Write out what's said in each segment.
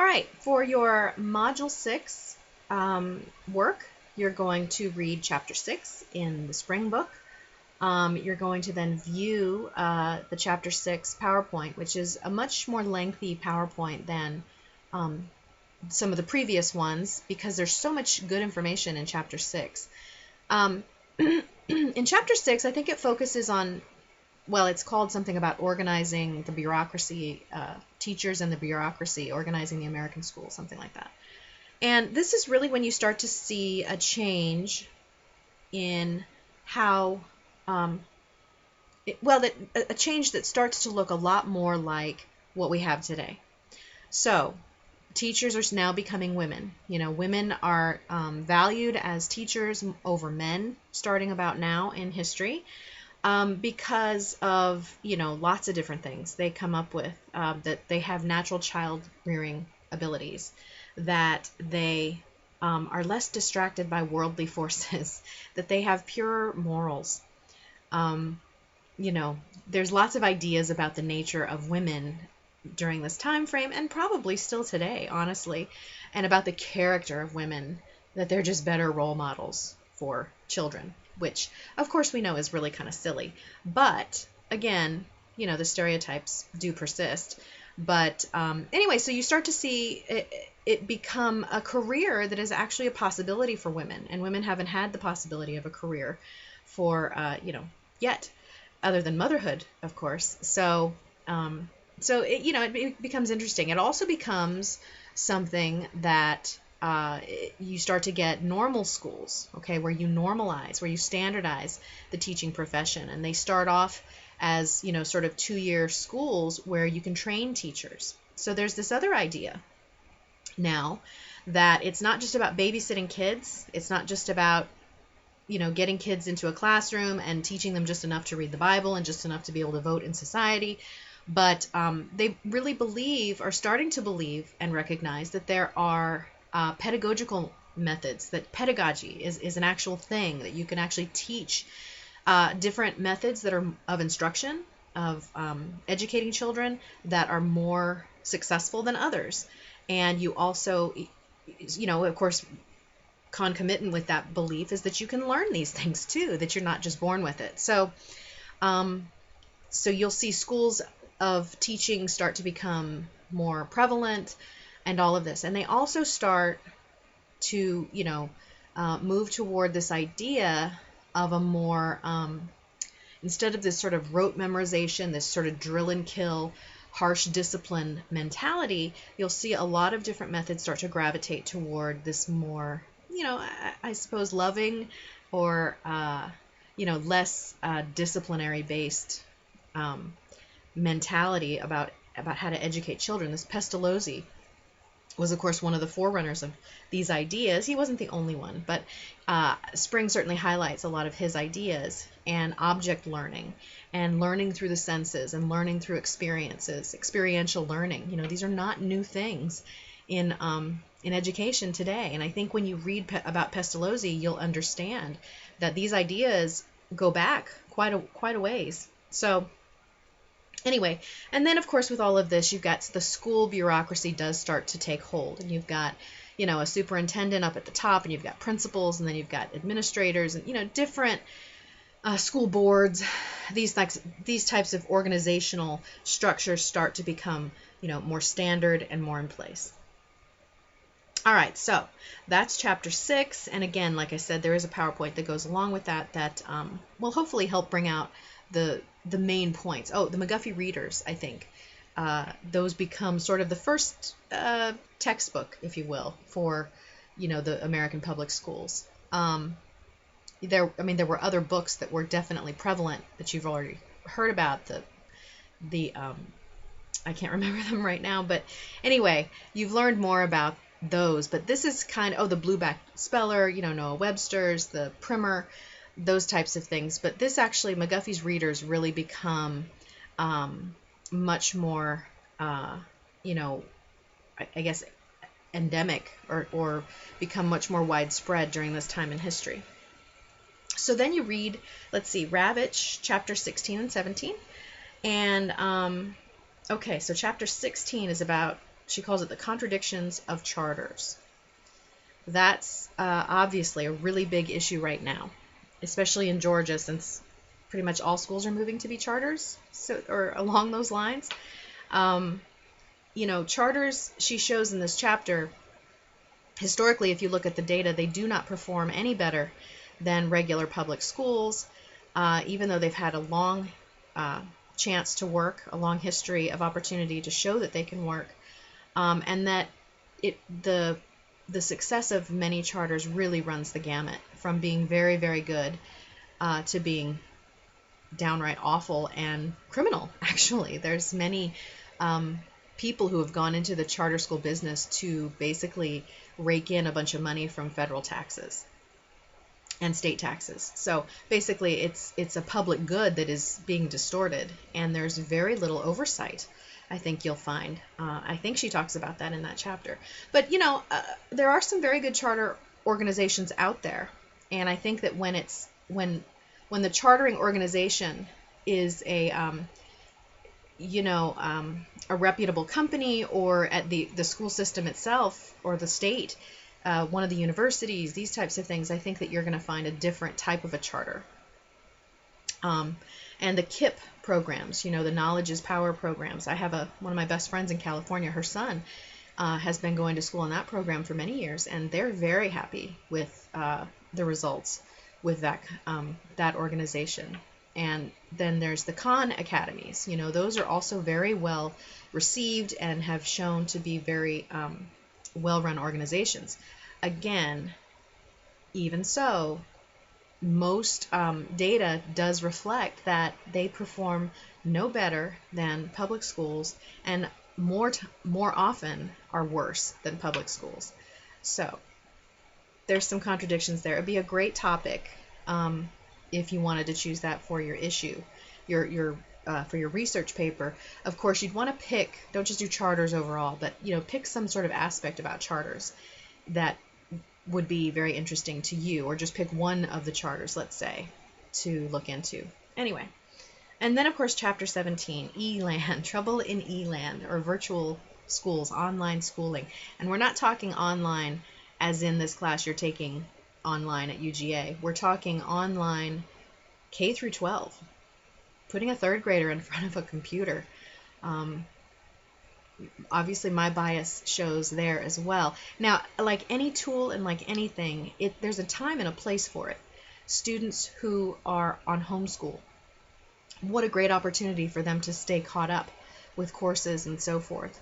All right, for your Module 6 work, you're going to read Chapter 6 in the Spring Book. You're going to then view the Chapter 6 PowerPoint, which is a much more lengthy PowerPoint than some of the previous ones because there's so much good information in Chapter 6. In Chapter 6, I think it focuses on, well, it's called something about organizing the bureaucracy, teachers and the bureaucracy, organizing the American school, something like that. And this is really when you start to see a change in how, a change that starts to look a lot more like what we have today. So, teachers are now becoming women. Women are valued as teachers over men starting about now in history. Because of, lots of different things they come up with, that they have natural child rearing abilities, that they are less distracted by worldly forces, that they have pure morals. There's lots of ideas about the nature of women during this time frame, and probably still today, honestly, and about the character of women, that they're just better role models for children, which of course we know is really kind of silly. But again, the stereotypes do persist. But anyway, so you start to see it become a career that is actually a possibility for women, and women haven't had the possibility of a career for yet, other than motherhood, of course. So it becomes interesting. It also becomes something that you start to get normal schools, okay, where you normalize, where you standardize the teaching profession. And they start off as, sort of 2-year schools where you can train teachers. So there's this other idea now that it's not just about babysitting kids. It's not just about, getting kids into a classroom and teaching them just enough to read the Bible and just enough to be able to vote in society. But they really are starting to believe and recognize that there are pedagogical methods, that pedagogy is an actual thing, that you can actually teach different methods that are of instruction, of educating children, that are more successful than others. And you also, of course, concomitant with that belief is that you can learn these things too, that you're not just born with it. So you'll see schools of teaching start to become more prevalent and all of this. And they also start to, move toward this idea of a more, instead of this sort of rote memorization, this sort of drill and kill, harsh discipline mentality, you'll see a lot of different methods start to gravitate toward this more, I suppose, loving or, less disciplinary based mentality about how to educate children. This Pestalozzi was, of course, one of the forerunners of these ideas. He wasn't the only one, but Spring certainly highlights a lot of his ideas, and object learning, and learning through the senses, and learning through experiences, experiential learning. These are not new things in education today. And I think when you read about Pestalozzi, you'll understand that these ideas go back quite a ways. So anyway, and then of course with all of this, you've got the school bureaucracy does start to take hold, and you've got, a superintendent up at the top, and you've got principals, and then you've got administrators, and different school boards. These types of organizational structures start to become, more standard and more in place. All right, so that's Chapter 6, and again, like I said, there is a PowerPoint that goes along with that will hopefully help bring out the main points. Oh, the McGuffey Readers, I think. Those become sort of the first textbook, if you will, for, the American public schools. There were other books that were definitely prevalent that you've already heard about. I can't remember them right now, but anyway, you've learned more about those. But this is the Blueback Speller, Noah Webster's, the Primer, those types of things. But this actually, McGuffey's Readers really become much more, I guess, endemic or become much more widespread during this time in history. So then you read, let's see, Ravitch, chapter 16 and 17. And, okay, so chapter 16 is about she calls it the contradictions of charters. That's obviously a really big issue right now, especially in Georgia, since pretty much all schools are moving to be charters, so, or along those lines. Charters, she shows in this chapter, historically, if you look at the data, they do not perform any better than regular public schools, even though they've had a long chance to work, a long history of opportunity to show that they can work, and that the success of many charters really runs the gamut, from being very, very good to being downright awful and criminal, actually. There's many people who have gone into the charter school business to basically rake in a bunch of money from federal taxes and state taxes. So basically it's a public good that is being distorted, and there's very little oversight, I think you'll find. I think she talks about that in that chapter. But, there are some very good charter organizations out there, and I think that when the chartering organization is a reputable company, or at the school system itself, or the state, one of the universities, these types of things, I think that you're going to find a different type of a charter. And the KIPP programs, the Knowledge is Power programs. I have one of my best friends in California, her son has been going to school in that program for many years, and they're very happy with the results with that organization. And then there's the Khan Academies. Those are also very well received and have shown to be very well-run organizations. Again, even so, most data does reflect that they perform no better than public schools, and more often are worse than public schools. So there's some contradictions there. It'd be a great topic if you wanted to choose that for your issue, for your research paper. Of course, you'd want to pick, don't just do charters overall, but pick some sort of aspect about charters that would be very interesting to you, or just pick one of the charters, let's say, to look into. Anyway, and then of course chapter 17, ELAN, trouble in ELAN, or virtual schools, online schooling. And we're not talking online as in this class you're taking online at UGA. We're talking online K through 12, putting a third grader in front of a computer. Obviously my bias shows there as well. Now, like any tool and like anything, there's a time and a place for it. Students who are on homeschool, what a great opportunity for them to stay caught up with courses and so forth.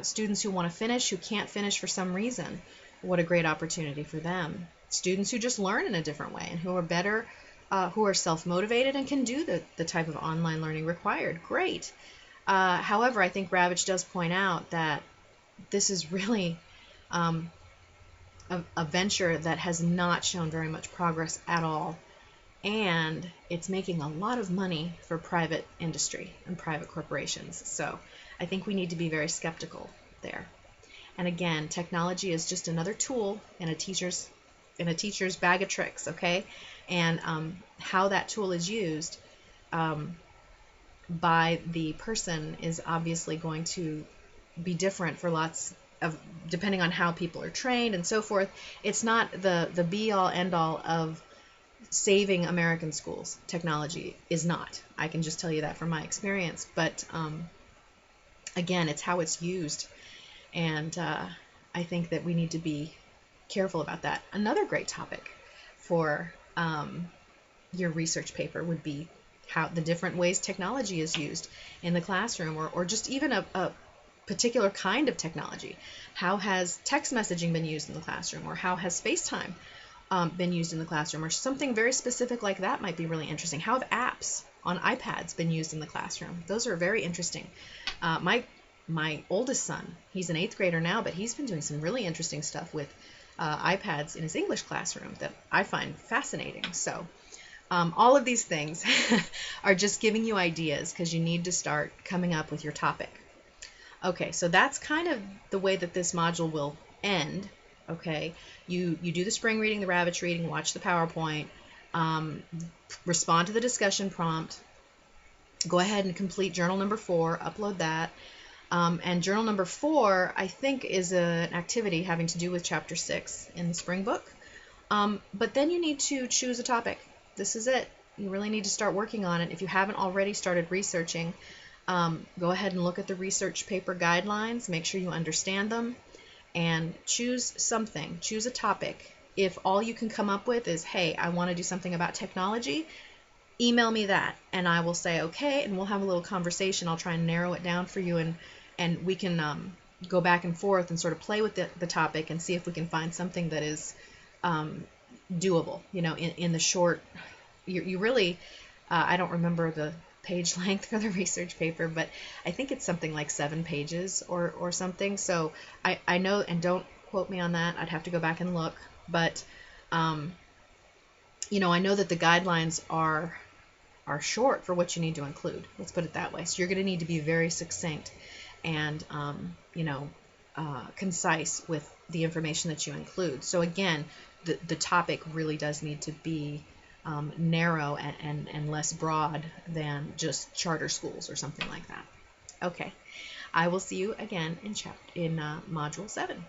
Students who want to finish, who can't finish for some reason, what a great opportunity for them. Students who just learn in a different way and who are better, who are self-motivated and can do the type of online learning required, great. However, I think Ravitch does point out that this is really a venture that has not shown very much progress at all, and it's making a lot of money for private industry and private corporations. So I think we need to be very skeptical there. And again, technology is just another tool in a teacher's bag of tricks, okay? And how that tool is used by the person is obviously going to be different for lots of, depending on how people are trained and so forth. It's not the be-all, end-all of saving American schools. Technology is not. I can just tell you that from my experience. But again, it's how it's used. And I think that we need to be careful about that. Another great topic for your research paper would be how the different ways technology is used in the classroom, or just even a particular kind of technology. How has text messaging been used in the classroom, or how has FaceTime been used in the classroom, or something very specific like that might be really interesting. How have apps on iPads been used in the classroom? Those are very interesting. My oldest son, he's an 8th grader now, but he's been doing some really interesting stuff with iPads in his English classroom that I find fascinating. So all of these things are just giving you ideas, because you need to start coming up with your topic. Okay, so that's kind of the way that this module will end. Okay, you do the spring reading, the Ravitch reading, watch the PowerPoint, respond to the discussion prompt, go ahead and complete journal number 4, upload that. And journal number 4, I think, is an activity having to do with chapter 6 in the spring book. But then you need to choose a topic. This is it. You really need to start working on it. If you haven't already started researching, go ahead and look at the research paper guidelines. Make sure you understand them and choose something. Choose a topic. If all you can come up with is, hey, I want to do something about technology, email me that and I will say okay, and we'll have a little conversation. I'll try and narrow it down for you, and we can go back and forth and sort of play with the topic and see if we can find something that is doable, in the short. You really, I don't remember the page length for the research paper, but I think it's something like 7 pages or something. So I know, and don't quote me on that, I'd have to go back and look, but I know that the guidelines are short for what you need to include. Let's put it that way. So you're going to need to be very succinct and concise with the information that you include. So again, the topic really does need to be narrow and less broad than just charter schools or something like that. Okay, I will see you again in Module 7.